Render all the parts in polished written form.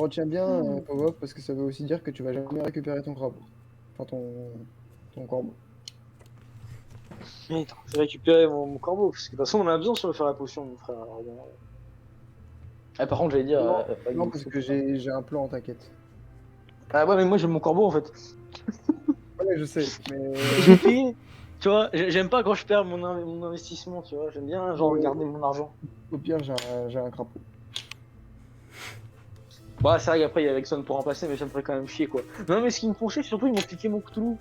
Retiens bien, Pavlov, parce que ça veut aussi dire que tu vas jamais récupérer ton crabe. Enfin, ton corbeau. Putain, j'ai récupéré mon corbeau, parce que de toute façon on a besoin sur le faire la potion, mon frère. Alors, bon. Ah, par contre, j'allais dire. Non, Pas non, de parce fou, que putain. j'ai un plan, t'inquiète. Ah ouais, mais moi j'ai mon corbeau en fait. Ouais, je sais, mais Je l'ai payé. Tu vois, j'aime pas quand je perds mon investissement, tu vois. J'aime bien, genre, euh, garder mon argent. au pire, j'ai un crapaud. Bah, c'est vrai qu'après il y a Alexon pour remplacer, mais ça me ferait quand même chier quoi. Non, mais ce qui me font chier, surtout, ils m'ont piqué mon Cthulhu.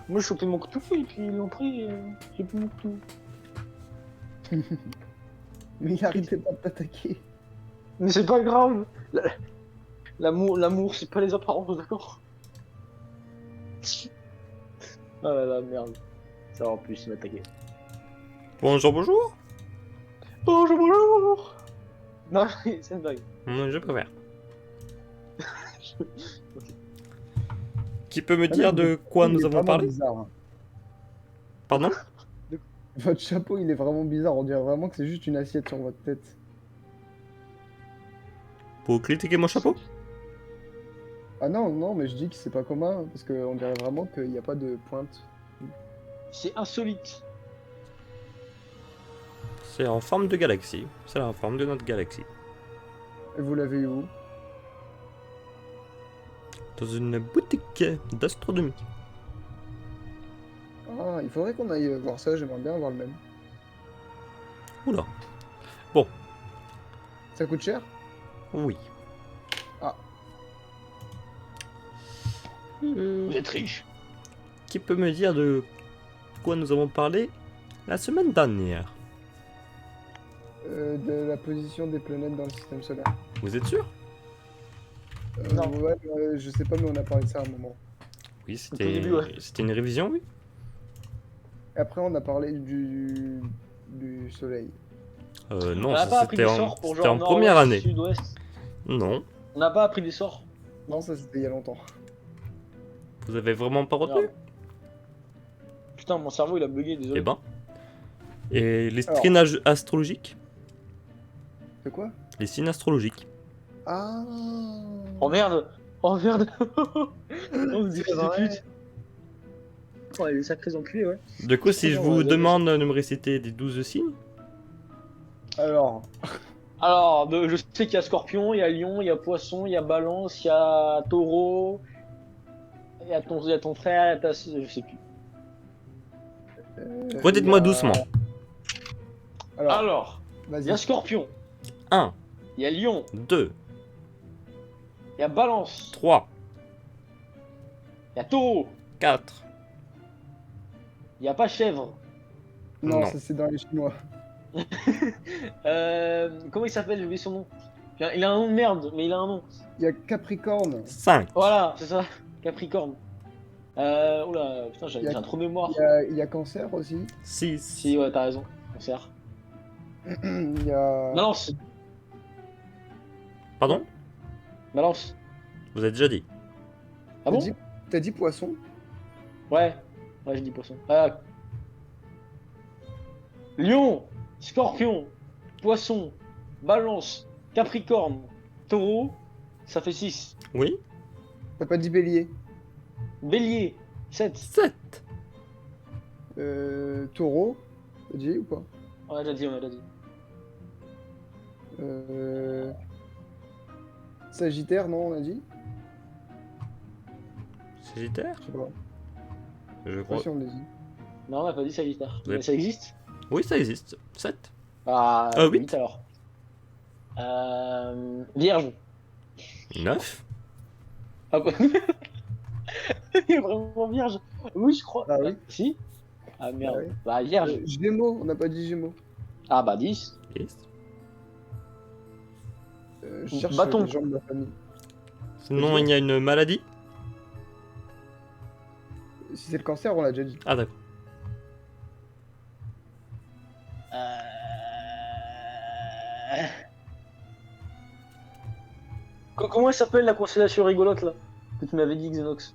Moi, je chopé mon Cthulhu et puis ils l'ont pris, j'ai plus mon Cthulhu. Mais il arrêtait pas de t'attaquer. Mais c'est pas grave. L'amour, c'est pas les apparences, d'accord? Ah là là, merde. Ça va en plus m'attaquer. Bonjour, bonjour. Bonjour, bonjour. Non, c'est une blague. Je préfère. Qui peut me Ah, dire mec, de votre quoi chapeau, il nous est avons vraiment parlé? bizarre, hein. Pardon? Votre chapeau, il est vraiment bizarre. On dirait vraiment que c'est juste une assiette sur votre tête. Pour critiquer mon chapeau? Ah non, non, mais je dis que c'est pas commun, parce qu'on dirait vraiment qu'il n'y a pas de pointe. C'est insolite. C'est en forme de galaxie. C'est la forme de notre galaxie. Et vous l'avez eu où? Dans une boutique d'astronomie. Ah, il faudrait qu'on aille voir ça, j'aimerais bien avoir le même. Oula. Ça coûte cher? Oui. Ah. Vous êtes riche. Qui peut me dire de quoi nous avons parlé la semaine dernière? De la position des planètes dans le système solaire. Vous êtes sûr? Non. Ouais, je sais pas, mais on a parlé de ça à un moment. Oui, Au tout début, ouais. c'était une révision, oui. Et après, on a parlé du soleil. Non, On n'a ça, pas appris c'était des en, sorts pour c'était genre en nord-ouest, première année. sud-ouest. Non. On n'a pas appris des sorts. Non, ça c'était il y a longtemps. Vous avez vraiment pas retenu? Merde. Putain, mon cerveau il a bugué, désolé. Eh ben. Et les Alors. signes astrologiques? C'est quoi? Les signes astrologiques. Ah. Oh merde. Oh merde. Oh, vous C'est fils de vrai. pute. Oh, les sacrés enculés, ouais. Du coup, si je Franchement, vous on a demande de me réciter les 12 signes, Alors, Alors, je sais qu'il y a Scorpion, il y a Lion, il y a Poisson, il y a Balance, il y a Taureau, il y a ton frère, je sais plus. redites-moi il y a- doucement. Alors, il y a vas-y. Scorpion, 1, il y a Lion, 2, il y a Balance, 3, il y a Taureau, 4. il n'y a pas Chèvre. Non, Non. ça c'est dans les Chinois. Comment il s'appelle? J'ai oublié son nom. Il a un nom de merde, mais il a un nom. Il y a Capricorne. 5. Voilà, c'est ça. Capricorne. Oula, putain, j'ai Il y a- un trou de mémoire. Il y a Cancer aussi. 6. Si, ouais, t'as raison. Cancer. Il y a. Balance. Pardon? Balance. Vous avez déjà dit. Ah bon? T'as dit Poisson? Ouais. Ouais, je dis poisson. Lion, Scorpion, Poisson, Balance, Capricorne, Taureau, ça fait 6. Oui? T'as pas dit Bélier? Bélier, 7. 7. Taureau? T'as dit ou pas? On a déjà dit, on a déjà dit. Sagittaire, non, on a dit? Sagittaire? Je sais pas. Je Je sais crois. pas si on l'a dit. Non, on n'a pas dit Sagittaire. Ouais. Mais ça existe? Oui, ça existe. 7. Ah, huit. 8 alors. Vierge. 9. Ah bah... Il est vraiment vierge. Oui, je crois. Ah oui. Si? Ah merde. Ah oui. Bah, vierge. Gémeaux, on n'a pas dit Gémeaux. Ah bah, 10. 10. Je cherche Bâton. les gens de la famille. Sinon, il y a une maladie? Si c'est le cancer, on l'a déjà dit. Ah, d'accord. Comment elle s'appelle la constellation rigolote là? Que tu m'avais dit, Xenox.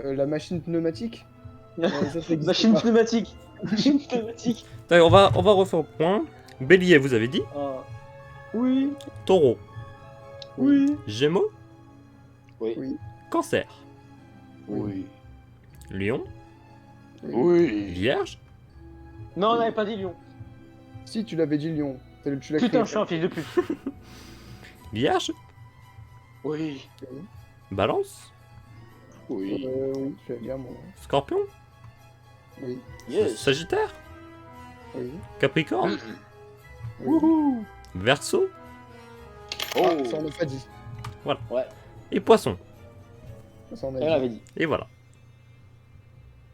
La machine pneumatique? Ça, ça existe Machine pas. pneumatique. Machine pneumatique. D'accord, on va refaire le point. Bélier, vous avez dit? Ah. Oui. Taureau. Oui. Gémeaux, Oui. Oui. Cancer, Oui. Lion, Oui. Vierge, Non, on n'avait pas dit lion. Si, tu l'avais dit lion. Tu l'as Putain, crié. je suis un fils de pute. Vierge, Oui. Oui. Balance, Oui. Oui, je vais dire moi. Scorpion, Oui. Yes. Sagittaire, Oui. Capricorne, Oui. Wouhou. Verseau Oh. Ah, ça on n'a pas dit. Ouais, et Poisson. Ça on a elle dit. avait dit. Et voilà.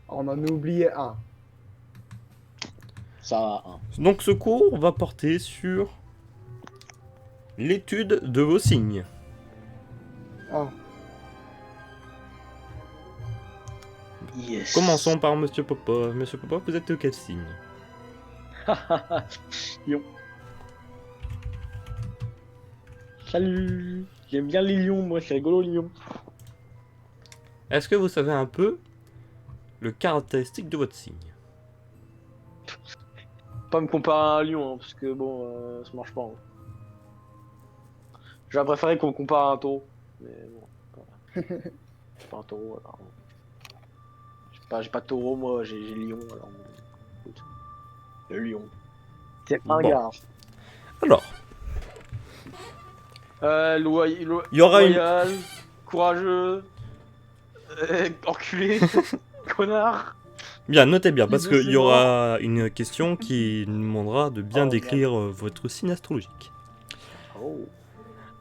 On en a oublié un. Ça va, hein. Donc ce cours va porter sur l'étude de vos signes. Ah. Yes. Commençons par Monsieur Popov. Monsieur Popov, vous êtes de quel signe? Lion. Salut. J'aime bien les lions, moi, c'est rigolo, les lions. Est-ce que vous savez un peu le caractéristique de votre signe? Pas me comparer à un lion, hein, parce que bon, ça marche pas. Hein. J'aurais préféré qu'on me compare à un taureau. Mais bon, je suis pas un taureau, alors. J'ai pas de taureau, moi, j'ai lion, alors. Écoute. Le lion. C'est un Bon. gars. Alors, il y aura une... loyal, courageux, enculé, connard. Bien, notez bien, parce Fils de qu'il y aura une question qui nous demandera de bien Oh, décrire votre signe astrologique. Oh.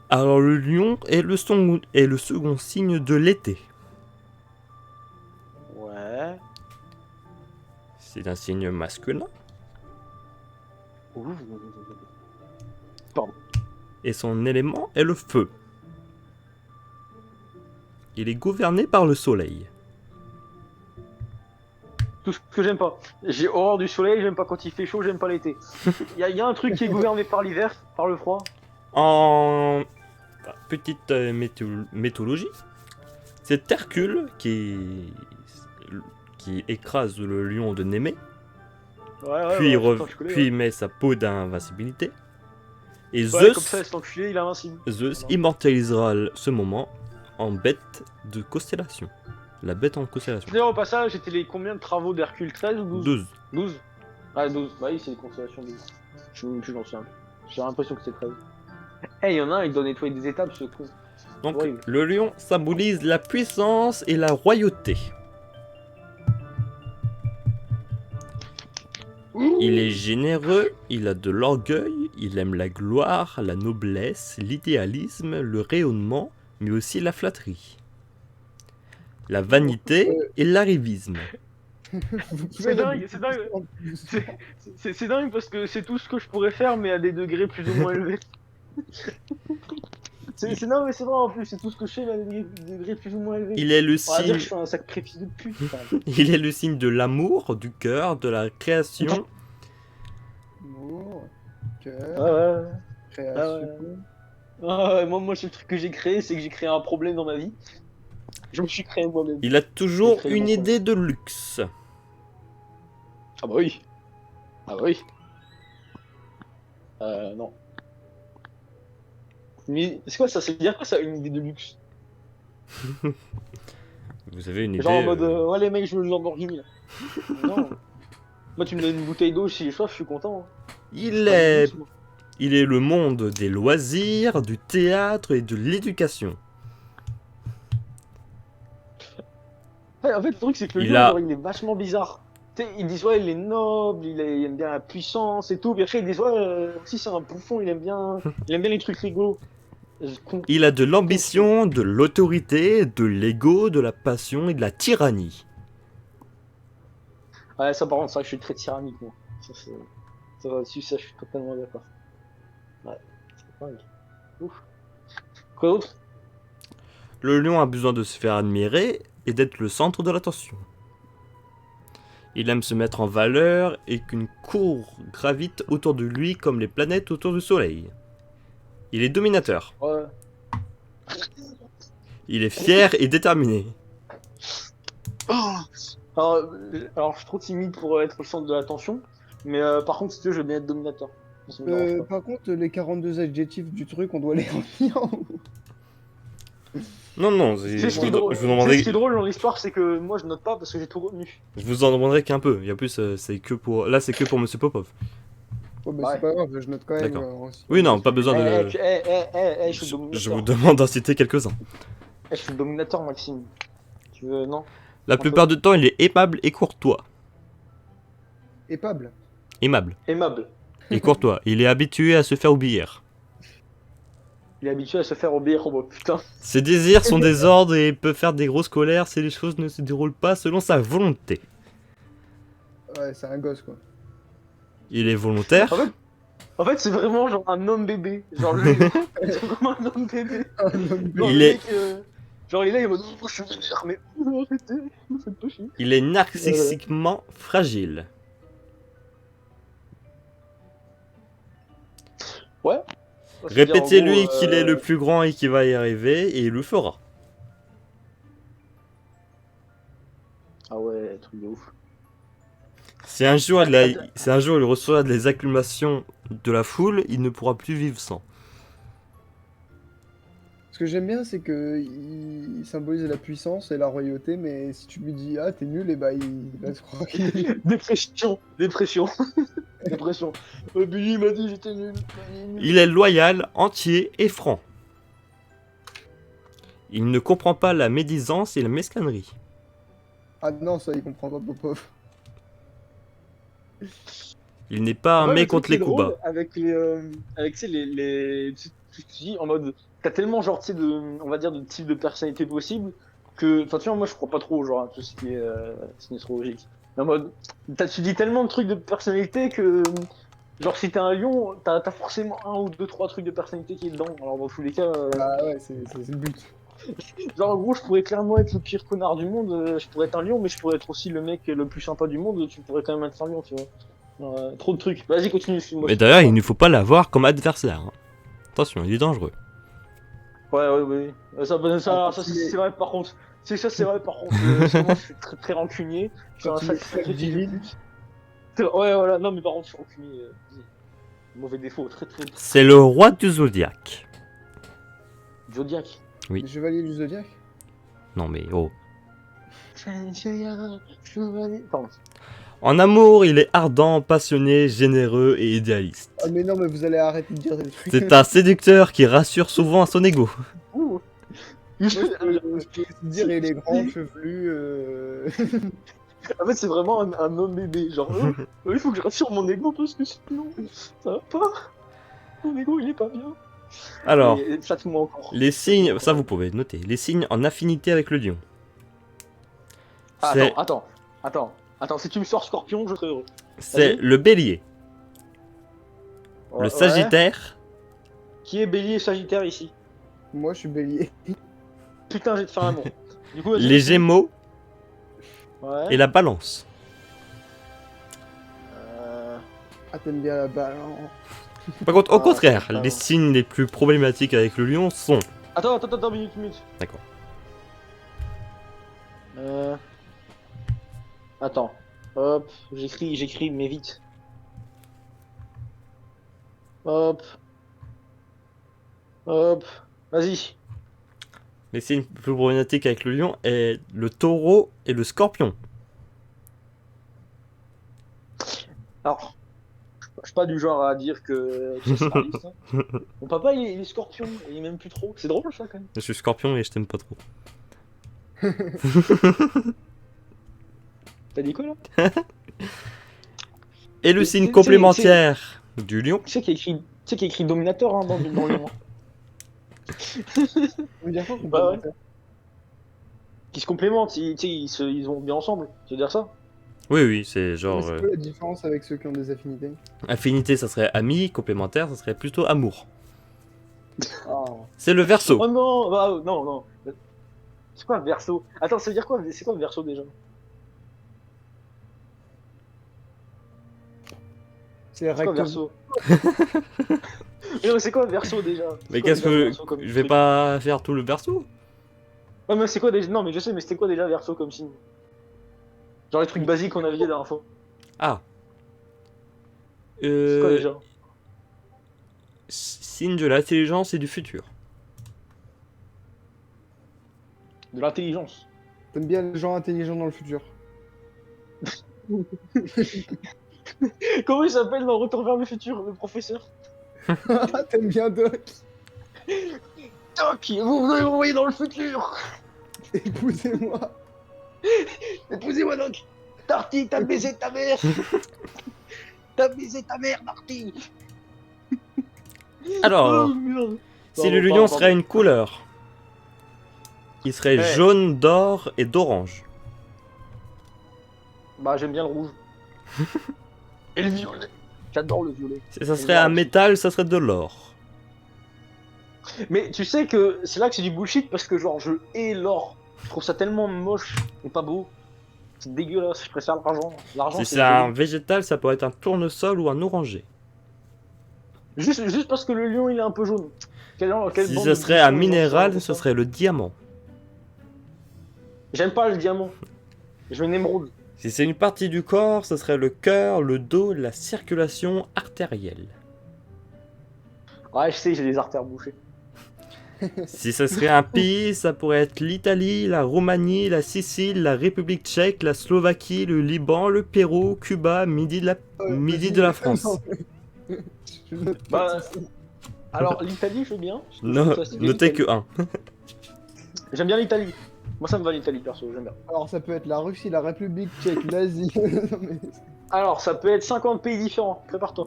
Alors, le lion est le second signe de l'été. Ouais. C'est un signe masculin. Ouh. Et son élément est le feu. Il est gouverné par le soleil. Tout ce que j'aime pas. J'ai horreur du soleil, j'aime pas quand il fait chaud, j'aime pas l'été. Y a un truc qui est gouverné par l'hiver, par le froid. En petite mythologie, c'est Hercule qui écrase le lion de Némée, Ouais, puis, ouais, cet enculé, puis ouais. met sa peau d'invincibilité. Et Ouais, comme ça, cet enculé, il est invincible. Zeus Voilà. immortalisera ce moment en bête de constellation. La bête en constellation. D'ailleurs, au passage, c'était les combien de travaux d'Hercule, 13 ou 12? 12. 12. Ah, 12. Bah oui, c'est les constellations 12. Je n'en sais un. J'ai l'impression que c'est 13. Eh, il y en a un, il doit nettoyer des étapes, ce con. Donc Horrible. le lion symbolise la puissance et la royauté. Il est généreux, il a de l'orgueil, il aime la gloire, la noblesse, l'idéalisme, le rayonnement, mais aussi la flatterie, la vanité et l'arrivisme. C'est dingue, c'est dingue. C'est dingue parce que c'est tout ce que je pourrais faire, mais à des degrés plus ou moins élevés. Non, mais c'est vrai en plus, c'est tout ce que je fais, mais à des degrés plus ou moins élevés. Il est le On va dire que je signe, suis un sacrifice de pute. il est le signe de l'amour, du cœur, de la création. Amour, Ouais, cœur, ouais. création. Ah ouais, moi, le truc que j'ai créé, c'est que j'ai créé un problème dans ma vie. Je me suis créé moi-même. Il a toujours Très une bon idée de luxe. Ah bah oui. Ah bah oui. Non. Mais c'est quoi ça? Ça veut dire quoi ça, une idée de luxe? Vous avez une idée Genre en mode, ouais les mecs, je veux une Lamborghini là. Non. Moi tu me donnes une bouteille d'eau si j'ai soif, je suis content. Hein. il Pas de est luxe, moi. Il est le monde des loisirs, du théâtre et de l'éducation. Ouais, en fait le truc c'est que le Il lion, a- genre, il est vachement bizarre. Tu sais, ils disent ouais il est noble, il aime bien la puissance et tout, puis après ils disent ouais aussi c'est un bouffon, il aime bien les trucs rigolos. Con. Il a de l'ambition, de l'autorité, de l'ego, de la passion et de la tyrannie. Ouais ça par contre c'est vrai que je suis très tyrannique moi. Ça va dessus, ça je suis totalement d'accord. Ouais, c'est dingue. Ouf. Quoi d'autre? Le lion a besoin de se faire admirer et d'être le centre de l'attention. Il aime se mettre en valeur et qu'une cour gravite autour de lui comme les planètes autour du soleil. Il est dominateur. Ouais. Il est fier et déterminé. Alors, je suis trop timide pour être le centre de l'attention, mais par contre, si tu veux, je veux bien être dominateur. Ça me dérange pas. Par contre, les 42 adjectifs du truc, on doit les remplir. Non, non, Tu sais ce qui est je drôle, vous tu sais ce demanderai, qui est drôle dans l'histoire, c'est que moi je note pas parce que j'ai tout retenu. je vous en demanderai qu'un peu. Il y a plus, c'est que pour, là, c'est que pour Monsieur Popov. Oh, bah, Ouais. c'est pas grave, je note quand même. D'accord. Aussi. Oui, non, pas besoin de. Je suis le Je dominateur. vous demande d'en citer quelques-uns. Je suis le dominateur, Maxime. Tu veux, non? La plupart du temps, il est aimable et courtois. Épable. Aimable Aimable. et courtois. Il est habitué à se faire obéir. Il est habitué à se faire obéir, oh bah putain. Ses désirs sont des ordres et il peut faire des grosses colères si les choses ne se déroulent pas selon sa volonté. Ouais, c'est un gosse, quoi. Il est volontaire. En fait, c'est vraiment genre un homme bébé. Genre, c'est vraiment un homme bébé. Genre, Il le est- mec, genre, il est là, il va dire, je suis vénère, mais arrêtez, me faites pas chier. Il est narcissiquement fragile. Ouais. C'est-à-dire, en Répétez-lui gros, qu'il est le plus grand et qu'il va y arriver et il le fera. Ah ouais, truc de ouf. Si un jour il reçoit des acclamations de la foule, il ne pourra plus vivre sans. Ce que j'aime bien, c'est que il symbolise la puissance et la royauté, mais si tu lui dis ah t'es nul, et bah il va se croire qu'il est... Dépression. Dépression. Billy m'a dit j'étais nul. Il est loyal, entier et franc. Il ne comprend pas la médisance et la mesquinerie. Ah non, ça il comprend pas Popov. Il n'est pas Ouais, armé le truc contre qui est les coups drôle, bas. avec les, avec tu sais, tu te dis en mode, t'as tellement genre, tu sais, on va dire de types de personnalités possibles que, enfin tu vois, moi je crois pas trop genre à tout ce qui est sinéstrologique. Mais en mode, tu dis tellement de trucs de personnalité que, genre si t'es un lion, t'as forcément un ou deux trois trucs de personnalité qui est dedans. Alors dans tous les cas, Ah ouais, c'est le but. genre en gros je pourrais clairement être le pire connard du monde, je pourrais être un lion, mais je pourrais être aussi le mec le plus sympa du monde. Tu pourrais quand même être un lion, tu vois. Genre, trop de trucs. Vas-y continue. Excuse-moi. Mais d'ailleurs, il ne faut pas l'avoir comme adversaire. Hein. Attention, il est dangereux. Ouais. C'est vrai par contre. C'est vrai par contre. Parce que moi je suis très, très rancunier. Je suis un Quand il est sacré très fils de viril. pute. Ouais, voilà. Non, mais par contre, je suis rancunier. Mauvais défaut. Très. C'est le roi du zodiaque. Zodiac. Oui. Le chevalier du zodiaque. Non mais oh. Pardon. En amour, il est ardent, passionné, généreux et idéaliste. Ah mais non, mais vous allez arrêter de dire des trucs. C'est un séducteur qui rassure souvent à son ego. Ouh. Moi, je peux aussi dire il est grand, chevelu. En fait, c'est vraiment un homme bébé. Genre, il faut que je rassure mon ego parce que sinon, ça va pas. Mon ego, il est pas bien. Alors, Et flatte-moi encore. les signes, ça vous pouvez noter, les signes en affinité avec le lion. Ah, C'est attends, si tu me sors Scorpion, je serai heureux. c'est le bélier, Ouais, le sagittaire, Qui est Bélier et Sagittaire ici? Moi, je suis bélier. Putain, j'ai de faire l'amour. Du coup, vas-y. les gémeaux Ouais. et la balance. Ah, t'aimes bien la balance. Par contre, au Ah, contraire, c'est pas les bon. signes les plus problématiques avec le lion sont... Attends, minute. D'accord. Attends. Hop, j'écris, mais vite. Hop. Vas-y. Les signes plus problématiques avec le lion est le taureau et le scorpion. Alors, je suis pas du genre à dire que c'est réaliste, hein. Mon papa, il est scorpion, et il m'aime plus trop. C'est drôle, ça, quand même. Je suis scorpion et je t'aime pas trop. T'as dit quoi, là? Et le Mais signe c'est- complémentaire du lion, Tu sais qu'il y a écrit Dominator hein, dans le nom. Ça veut dire quoi qu'on Bah peut ouais. faire Qui se complémentent, ils vont bien ensemble. Tu veux dire ça? oui, c'est Mais genre... c'est quoi la différence avec ceux qui ont des affinités? affinité, ça serait ami, complémentaire, ça serait plutôt amour. Ah. C'est le verso. Oh non, bah non. C'est quoi Verseau? Attends, ça veut dire quoi? C'est quoi Verseau déjà? C'est C'est quoi recto. Verseau? Mais non, mais c'est quoi Verseau déjà? C'est Mais quoi, qu'est-ce déjà, que... Verseau, comme Je vais truc pas faire tout le verso. Ouais, mais c'est quoi déjà? Non, mais je sais, mais c'était quoi déjà Verseau comme signe? Genre les trucs basiques qu'on avait dit la dernière fois. Ah. C'est quoi déjà? signe de l'intelligence et du futur. De l'intelligence. T'aimes bien les gens intelligents dans le futur. Comment il s'appelle dans Retour vers le futur, le professeur? T'aimes bien Doc. Doc, vous voulez m'envoyer dans le futur? Épousez-moi. Épousez-moi, Doc. Darty, t'as baisé ta mère. T'as baisé ta mère, Darty. Alors, Oh, merde. si Pardon, le lion pardon, serait pardon. une couleur, il serait Ouais. jaune, d'or et d'orange. Bah, j'aime bien le rouge. Et le violet. J'adore le violet. Si ça serait un aussi. métal, ça serait de l'or. Mais tu sais que c'est là que c'est du bullshit parce que genre je hais l'or. Je trouve ça tellement moche et pas beau. C'est dégueulasse, je préfère l'argent. L'argent Si c'est c'est un joli. végétal, ça pourrait être un tournesol ou un oranger. Juste parce que le lion il est un peu jaune. Quelle Si bande ce de serait un bouffons, les gens minéral, font ce ça. serait le diamant. J'aime pas le diamant. Je veux une émeraude. Si c'est une partie du corps, ce serait le cœur, le dos, la circulation artérielle. Ouais, je sais, j'ai les artères bouchées. Si ce serait un pays, ça pourrait être l'Italie, la Roumanie, la Sicile, la République tchèque, la Slovaquie, le Liban, le Pérou, Cuba, midi de la France. Je note Bah, pas tout ça. Alors l'Italie, je veux bien. parce que je Non, trouve ça stylé, notez l'Italie. que 1. J'aime bien l'Italie. Moi ça me va l'Italie perso, j'aime bien. Alors ça peut être la Russie, la République tchèque, l'Asie. Non, mais- Alors ça peut être 50 pays différents, prépare-toi.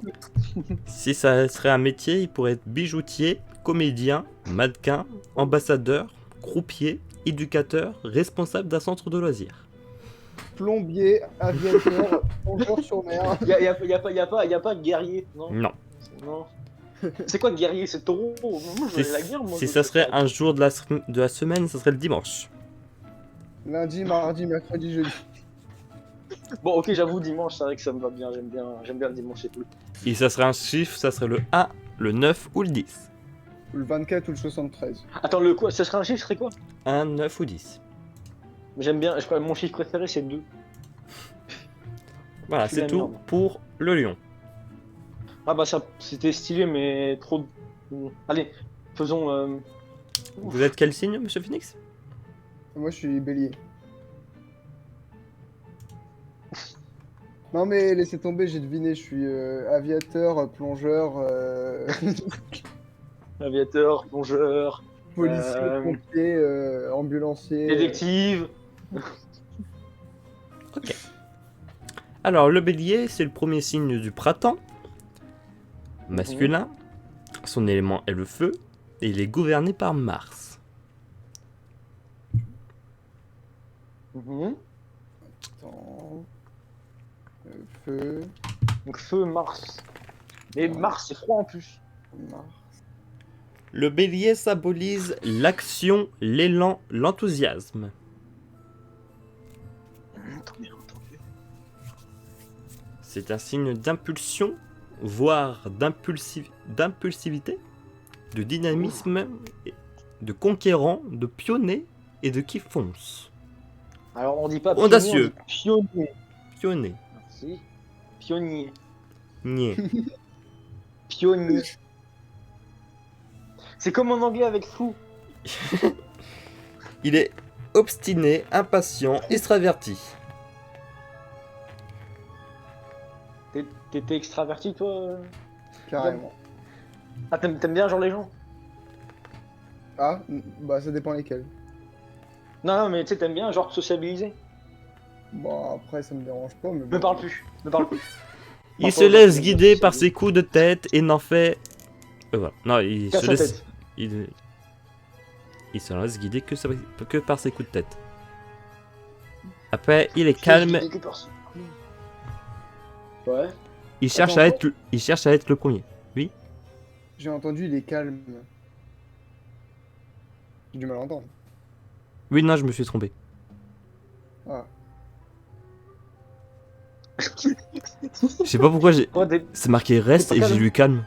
Si ça serait un métier, il pourrait être bijoutier, comédien, mannequin, ambassadeur, croupier, éducateur, responsable d'un centre de loisirs. Plombier, aviateur, plongeur sur mer. Y a pas de guerrier, non? Non. Non. C'est quoi guerrier? C'est taureau? Moi je Si, veux la guerre, moi. si je ça sais serait pas. un jour de la semaine, ça serait le dimanche. Lundi, mardi, mercredi, jeudi. Bon, ok, j'avoue, dimanche, c'est vrai que ça me va bien. J'aime bien le dimanche, c'est cool. Et ça serait un chiffre, ça serait le 1, le 9 ou le 10. Ou le 24 ou le 73. Attends, le quoi? Ce serait un chiffre, ce serait quoi? 1, 9 ou 10. J'aime bien, je crois, mon chiffre préféré, c'est 2. Voilà, Je suis c'est la tout merde. pour le lion. Ah bah, ça, c'était stylé, mais trop. Allez, faisons. Vous êtes quel signe, monsieur Phoenix? Moi, je suis bélier. Non, mais laissez tomber, j'ai deviné, je suis aviateur, plongeur, Aviateur, plongeur, policier, pompier, ambulancier. détective. Alors, le bélier, c'est le premier signe du printemps. Masculin. Son élément est le feu. Et il est gouverné par Mars. Mhm. Attends. Feu, Donc feu, Mars. Mais Mars, c'est froid en plus. Mars. Le bélier symbolise l'action, l'élan, l'enthousiasme. C'est un signe d'impulsion, voire d'impulsivité, de dynamisme, de conquérant, de pionnier et de qui fonce. Alors on dit pas Audacieux. pionnier. Pionnier. Merci. Pionnier. Niais. Pionnier. C'est comme en anglais avec fou. Il est obstiné, impatient, extraverti. T'étais extraverti toi? Carrément. Ah t'aimes bien genre les gens? Ah, bah ça dépend lesquels. Non mais tu sais t'aimes bien genre sociabiliser? Bon, après, ça me dérange pas, mais Me bon. parle plus. Me parle plus. Il se laisse guider par ses coups de tête et n'en fait... voilà. Non, il Casse se la laisse... tête. Il se laisse guider que par ses coups de tête. Après, il est calme, Ouais. il cherche Attends, à être le premier. J'ai entendu, il est calme. J'ai du mal à entendre. Oui, non, je me suis trompé. Ah. Je sais pas pourquoi j'ai... Ouais, t'es- C'est marqué reste pas et j'ai calme. lu calme.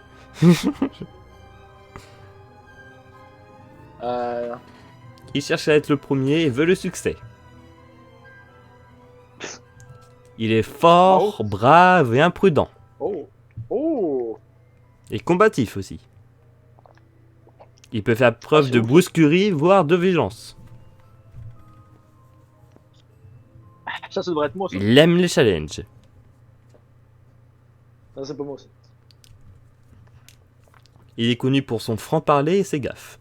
Il cherche à être le premier et veut le succès. Il est fort, brave et imprudent. Oh. Oh. Et combatif aussi. Il peut faire preuve c'est de ouf. brusquerie, voire de vigilance. Ça devrait être moi, ça. Il aime les challenges. Non, c'est pas moi, ça. Il est connu pour son franc-parler et ses gaffes.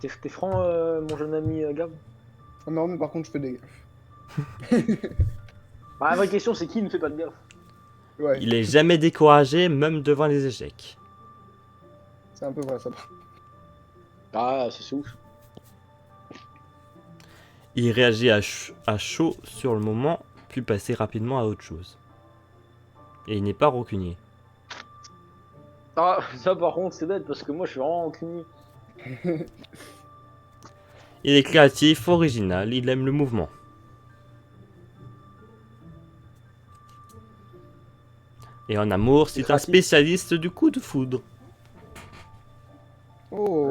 T'es franc, mon jeune ami Gab? Ah non, mais par contre, je fais des gaffes. Bah, la vraie question, c'est qui ne fait pas de gaffe? Ouais, Il est jamais découragé, même devant les échecs. c'est un peu vrai ça. Ah, c'est ouf. Il réagit à chaud sur le moment, puis passer rapidement à autre chose. Et il n'est pas rancunier. Ah, ça par contre, c'est bête parce que moi je suis vraiment rancunier. Il est créatif, original, il aime le mouvement. Et en amour, c'est un créatif. spécialiste du coup de foudre. Oh.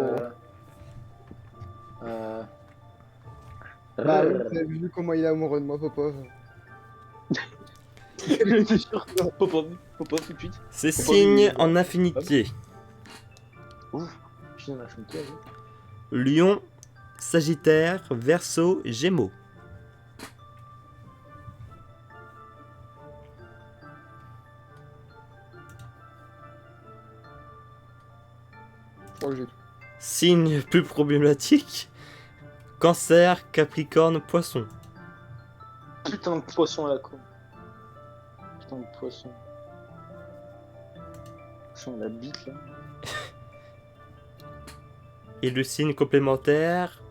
Euh... Bah oui, vous avez vu comment il est amoureux de moi, Popov. T'es sûr? Popov, tout de suite. Ses Faut pas signes oublier. en affinité. Ouf, putain, la chantier. Lion, Sagittaire, Verseau, Gémeaux. Je crois que j'ai tout. Signes plus problématiques. Cancer, Capricorne, Poisson. Putain de poisson à la con. Putain de poisson. Poisson, la bite là. Et le signe complémentaire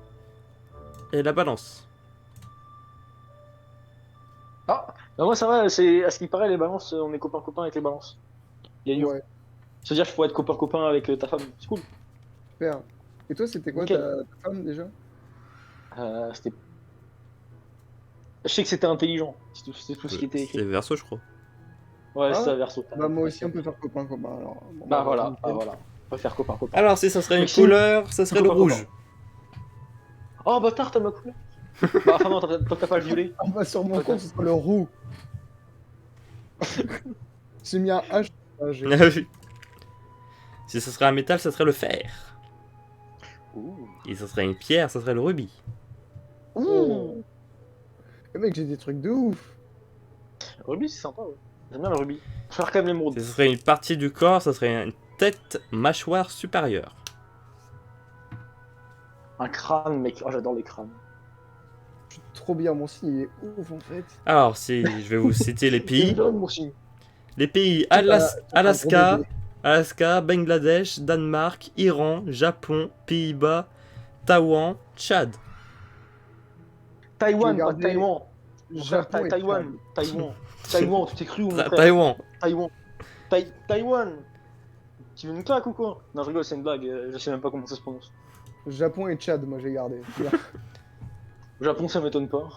est la Balance. Ah, bah moi ça va, c'est à ce qui paraît les balances, on est copains avec les balances. Il y a du. Ouais, C'est-à-dire que je pourrais être copain avec ta femme, c'est cool. super. Et toi, c'était quoi Nickel. ta femme déjà? C'était. Je sais que c'était intelligent, c'est tout ce qui était C'est écrit. Verseau, je crois. Ouais, Ah. c'est ça, verso. Bah moi aussi, on peut faire copain. Alors, bon, Bah voilà, nickel. bah voilà. On peut faire copain. Alors, si ça serait une Maxime, couleur, ça serait le copain, rouge. Oh bâtard, t'as ma couleur. Bah enfin non, t'as pas le violet. Ah bah sur mon Ok. compte, ce sera le roux. J'ai mis un H. Ah, j'ai- Ah oui. Si ça serait un métal, ça serait le fer. Ouh. Et ça serait une pierre, ça serait le rubis. Ouh. Eh mec, j'ai des trucs de ouf. Le rubis, c'est sympa, ouais. J'aime bien le rubis. Je préfère quand même l'émeraude. Si ça serait une partie du corps, ça serait une tête, mâchoire supérieure. Un crâne, mec. Oh, j'adore les crânes. Je suis trop bien, mon signe, il est ouf en fait. Alors, si je vais vous citer les pays. Mon signe. Les pays T'as un gros Alaska, bébé. Alaska, Bangladesh, Danemark, Iran, Japon, Pays-Bas, Taïwan, Tchad. Taïwan, Je vais pas garder Taïwan. Mon frère, Japon et Taïwan. Taïwan. Taïwan, tu t'es cru ou mon frère? Taïwan. Taïwan. Taïwan. Tu veux une claque ou quoi? Non, je rigole, c'est une blague. Je sais même pas comment ça se prononce. Japon et Tchad, moi j'ai gardé. Au Japon, ça m'étonne pas.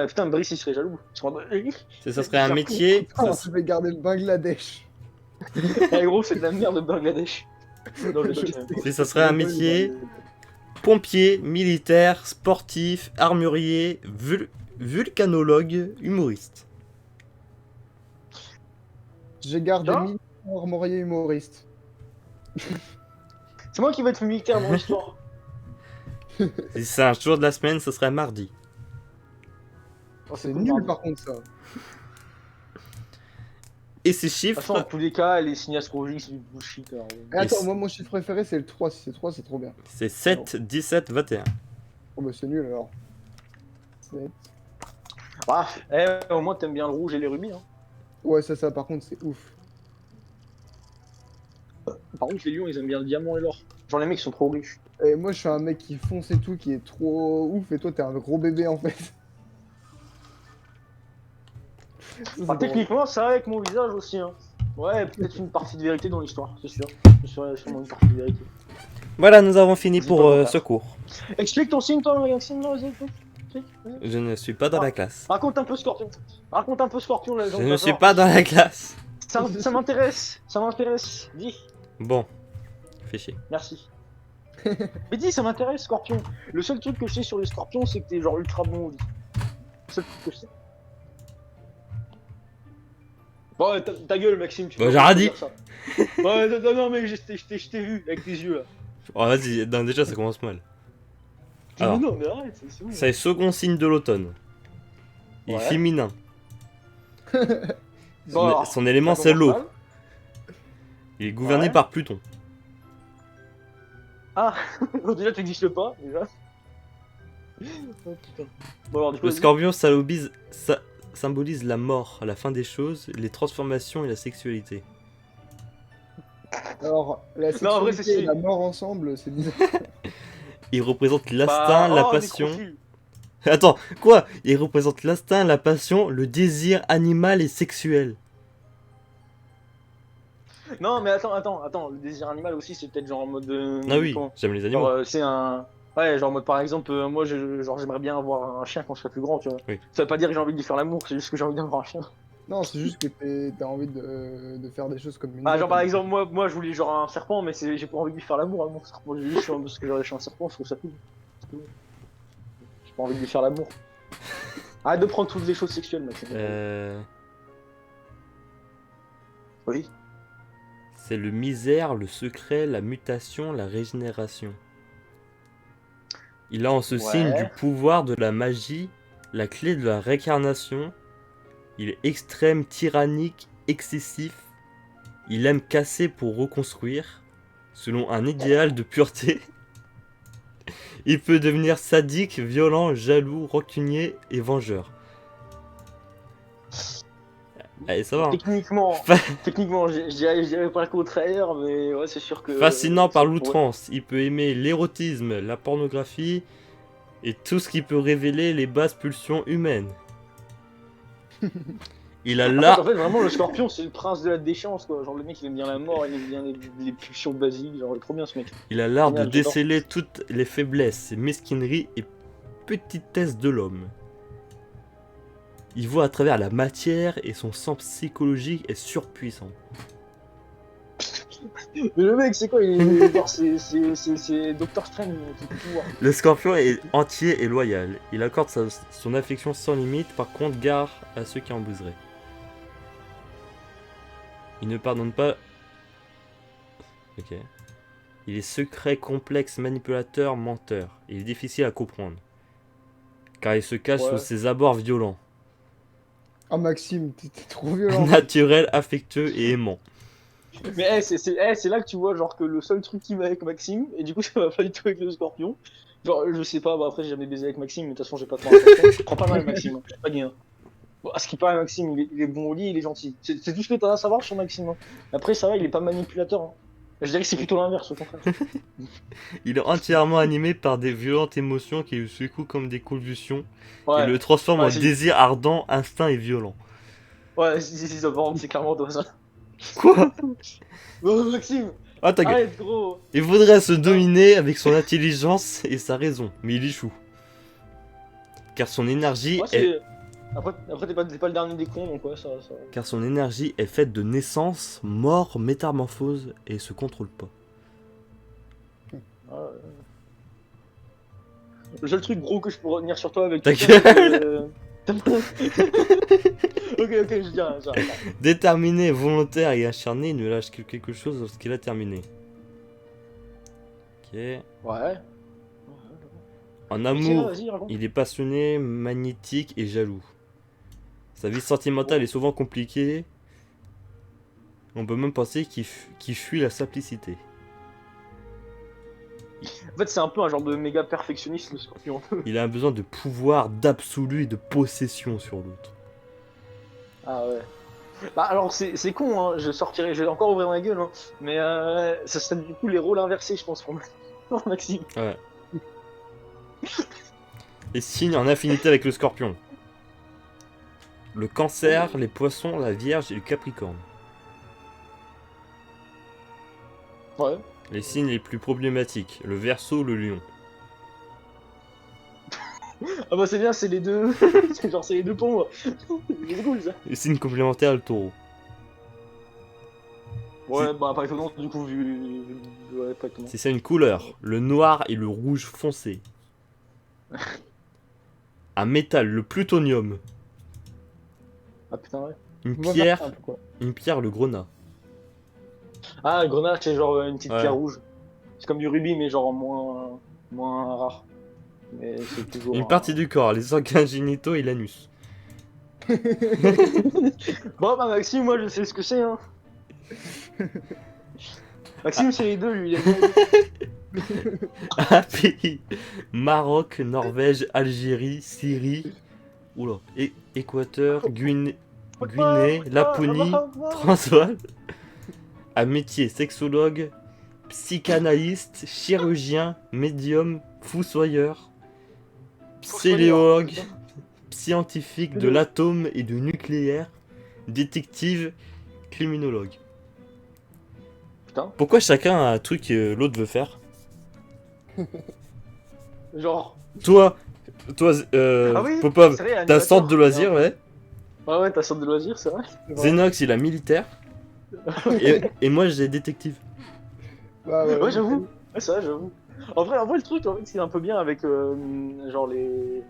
Putain, Brice, il serait jaloux. Si ça serait un métier, Ah, ça je vais garder le Bangladesh. Eh gros, c'est de la merde de Bangladesh. Non, je sais même pas. si ça serait un métier, pompier, militaire, sportif, armurier, vulcanologue, humoriste. J'ai gardé Genre 1000 armorier humoriste. C'est moi qui vais être militaire dans l'histoire. Si c'est un jour de la semaine, ça serait mardi. Oh, C'est cool, nul pardon. par contre ça. Et ces De toute façon, chiffres, dans tous les cas, les signes astrologiques, c'est du bullshit. Alors. Et attends, moi mon chiffre préféré c'est le 3. Si c'est 3, c'est trop bien. c'est 7, 17, 21. Oh bah c'est nul alors. Ah, au moins, t'aimes bien le rouge et les rubis. Hein. Ouais, ça par contre c'est ouf. Par contre, les lions, ils aiment bien le diamant et l'or. Genre, les mecs, ils sont trop riches. Et moi je suis un mec qui fonce et tout, qui est trop ouf, et toi t'es un gros bébé en fait. Ça, c'est Enfin, drôle. techniquement, ça va avec mon visage aussi. Hein. Ouais, peut-être une partie de vérité dans l'histoire, c'est sûr. C'est sûrement une partie de vérité. Voilà, nous avons fini Vas-y, pour toi, mon ce frère. cours. Explique ton signe, toi, Maxime, là, vas-y, explique. Je ne suis pas dans la classe. Raconte un peu Scorpion. Raconte un peu Scorpion, là. Je ne suis pas dans la classe. Ça m'intéresse. Ça m'intéresse. Dis. Bon, fais chier. Merci. Mais dis, ça m'intéresse, Scorpion. Le seul truc que je sais sur les Scorpions, c'est que t'es genre ultra bon au lit. Le seul truc que je sais. Bon, ouais, ta gueule, Maxime, tu Bah, peux j'ai pas rien dire dit. ça. Ouais, non, mais je t'ai vu avec tes yeux là. Oh, vas-y, non, déjà ça commence mal. Mais Alors, non, mais arrête, c'est bon. c'est le second signe de l'automne. Il est Ouais. féminin. Bon, alors, Son élément ça c'est commence l'eau. mal. Il est gouverné Ouais. par Pluton. Ah, donc déjà, t'existes pas, déjà. Oh putain. Bon, alors, du coup, Le vas-y. scorpion symbolise la mort, la fin des choses, les transformations et la sexualité. Alors, la Non, en vrai, c'est sexualité et stylé. la mort ensemble, c'est bizarre. Il représente Bah, l'instinct, la oh, passion. nécrophile. Attends, quoi? Il représente l'instinct, la passion, le désir animal et sexuel. Non, mais attends, le désir animal aussi, c'est peut-être genre en mode. Ah oui, Comment j'aime les Genre, animaux. c'est un. Ouais, genre en mode par exemple, moi, genre, j'aimerais bien avoir un chien quand je serai plus grand, tu vois. Oui. Ça veut pas dire que j'ai envie de lui faire l'amour, c'est juste que j'ai envie d'avoir un chien. Non, c'est juste que t'as envie de faire des choses comme une Ah, genre bête, par hein. exemple, moi je voulais genre un serpent, mais j'ai pas envie de lui faire l'amour à mon serpent. J'ai juste parce que je suis un serpent, je trouve ça cool. C'est tout. J'ai pas envie de lui faire l'amour. Arrête de prendre toutes les choses sexuelles, Maxime. Oui. C'est le misère, le secret, la mutation, la régénération. Il a en ce signe du Ouais. pouvoir de la magie, la clé de la réincarnation. Il est extrême, tyrannique, excessif. Il aime casser pour reconstruire, selon un idéal de pureté. Il peut devenir sadique, violent, jaloux, rancunier et vengeur. Allez, ça va. Hein. Techniquement, je dirais pas le contraire, mais ouais, c'est sûr que. Fascinant par Ouais. l'outrance, il peut aimer l'érotisme, la pornographie et tout ce qui peut révéler les basses pulsions humaines. Il a En là. fait, vraiment, le scorpion, c'est le prince de la déchéance, quoi. Genre, le mec, il aime bien la mort, il aime bien les pulsions basiques. Genre, il est trop bien ce mec. Il a l'art de Génial, j'adore. déceler toutes les faiblesses, mesquineries et petitesses de l'homme. Il voit à travers la matière et son sens psychologique est surpuissant. Mais le mec, c'est quoi genre, c'est Doctor Strange qui peut tout voir. Le scorpion est entier et loyal. Il accorde son affection sans limite, par contre gare à ceux qui en abuseraient. Il ne pardonne pas. Ok. Il est secret, complexe, manipulateur, menteur. Il est difficile à comprendre. Car il se cache sous Ouais. ses abords violents. Ah, Maxime, t'es trop violent. Naturel, affectueux et aimant. Mais c'est là que tu vois genre que le seul truc qui va avec Maxime, et du coup ça va pas du tout avec le scorpion. Genre je sais pas, bah après j'ai jamais baisé avec Maxime, mais de toute façon j'ai pas trop l'impression. Je prends pas mal Maxime, hein. Je suis pas gay. Hein. Bon, à ce qui paraît Maxime, il est bon au lit, il est gentil. C'est tout ce que t'as à savoir sur Maxime. Hein. Après ça va, il est pas manipulateur. Hein. Je dirais que c'est plutôt l'inverse au contraire. Il est entièrement animé par des violentes émotions qui lui secouent comme des convulsions et Ouais, le transforment en si. désir ardent, instinct et violent. Ouais, si, ça par contre, c'est clairement toi ça. Quoi? Oh, Maxime, Ah ta gueule. arrête gros. Il voudrait se dominer avec son intelligence et sa raison, mais il échoue. Car son énergie Moi, est... Après t'es pas le dernier des cons, donc ouais, ça... Car son énergie est faite de naissance, mort, métamorphose et se contrôle pas. Ah, le seul truc gros que je peux retenir sur toi avec Ta tout ça, c'est gueule. Ok, je dis rien. Déterminé, volontaire et acharné, il ne lâche que quelque chose lorsqu'il a terminé. Ok. Ouais. En amour, Vas-y, raconte. il est passionné, magnétique et jaloux. Sa vie sentimentale est souvent compliquée. On peut même penser qu'il fuit la simplicité. En fait, c'est un peu un genre de méga perfectionniste, le scorpion. Il a un besoin de pouvoir, d'absolu et de possession sur l'autre. Ah ouais. Bah alors, c'est con, hein. Je vais encore ouvrir ma gueule, hein. Mais ça serait du coup les rôles inversés, je pense, pour Maxime. Ouais. Les signes en affinité avec le scorpion. Le cancer, les poissons, la vierge et le capricorne. Ouais. Les signes les plus problématiques. Le verseau, le lion. Ah bah c'est bien, c'est les deux. c'est les deux pour moi. C'est cool ça. Les signes complémentaires, le taureau. Ouais, bah pas étonnant du coup, ouais, pas étonnant. C'est ça une couleur. Le noir et le rouge foncé. Un métal, le plutonium. Ah putain, ouais. Une On va faire pierre, simple, quoi. une pierre, le grenat. Ah, le grenat, c'est genre une petite Ouais. pierre rouge. C'est comme du rubis, mais genre moins rare. Mais c'est toujours. Une partie du corps, les organes génitaux et l'anus. Bon, bah, Maxime, moi, je sais ce que c'est, hein. Maxime, c'est les deux, lui. Il aime bien. Un pays. Maroc, Norvège, Algérie, Syrie. Oula. Équateur, Guinée, Laponie, Transvaal. Un métier, sexologue, psychanalyste, chirurgien, médium, fossoyeur, spéléologue, scientifique de l'atome et du nucléaire, détective, criminologue. Putain. Pourquoi chacun a un truc que l'autre veut faire? Genre. Toi, Ah oui, Popov, c'est vrai, t'as animateur. centre de loisirs, ouais. Ouais, t'as sorte de loisir, c'est vrai. C'est vrai. Xenox, il a militaire. et moi, j'ai détective. Bah, ouais, Ouais, j'avoue. Ouais, c'est vrai, j'avoue. En vrai, le truc, en fait, c'est un peu bien avec genre les.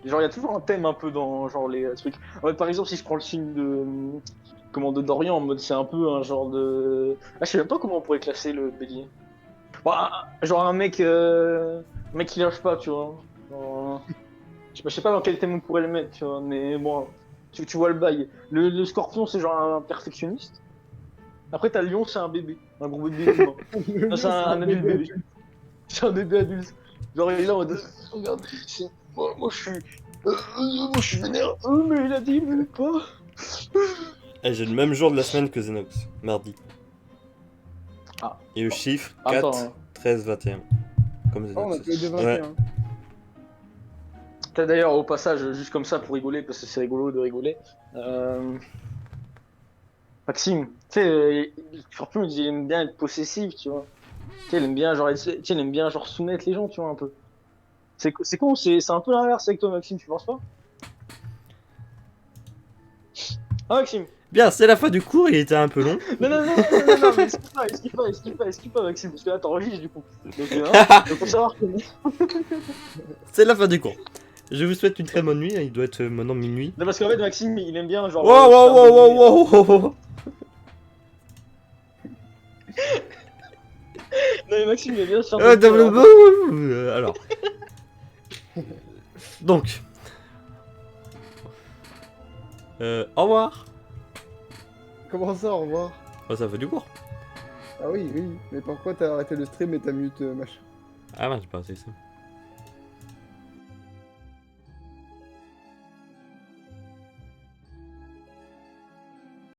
Genre, il y a toujours un thème un peu dans genre les trucs. En fait, par exemple, si je prends le film de. Comment de Dorian, en mode c'est un peu un genre de. Ah, je sais même pas comment on pourrait classer le bélier. Bah, genre un mec. Mec qui lâche pas, tu vois. Genre, je sais pas dans quel thème on pourrait le mettre, tu vois, mais bon. Tu vois le bail. Le scorpion, c'est genre un perfectionniste. Après, t'as le lion, c'est un bébé. Un gros bébé humain. Non, c'est un adulte bébé. C'est un bébé adulte. Genre, il est là en mode. Regarde, moi je suis. Moi je suis vénère. Mais il a dit, mais pas. Eh, j'ai le même jour de la semaine que Xenox, mardi. Ah. Et le chiffre Attends, 4, hein. 13, 21. Comme Ah, on a Xenox. que les deux Ouais. 21. T'as d'ailleurs, au passage, juste comme ça pour rigoler, parce que c'est rigolo de rigoler. Maxime, tu sais, Scorpion, il aime bien être possessif, tu vois. Tu sais, il aime bien, genre, il aime bien, genre, soumettre les gens, tu vois, un peu. C'est con, c'est un peu l'inverse avec toi, Maxime, tu penses pas? Ah, Maxime? Bien, c'est la fin du cours, il était un peu long. Non, mais esquive pas, Maxime, parce que là, t'enregistres, du coup. Donc, hein, faut savoir que... C'est la fin du cours. Je vous souhaite une très bonne nuit, il doit être maintenant minuit. Non, parce qu'en fait, Maxime, il aime bien, genre... Wow, faire wow, bonne nuit. wow, wow, wow, wow. Non, mais Maxime, il aime bien se faire bonne nuit, alors. Alors. Donc. Au revoir. Comment ça, au revoir? Oh, ça fait du cours. Ah oui, oui. Mais pourquoi t'as arrêté le stream et t'as mute machin? Ah, mince, j'ai pas assez ça.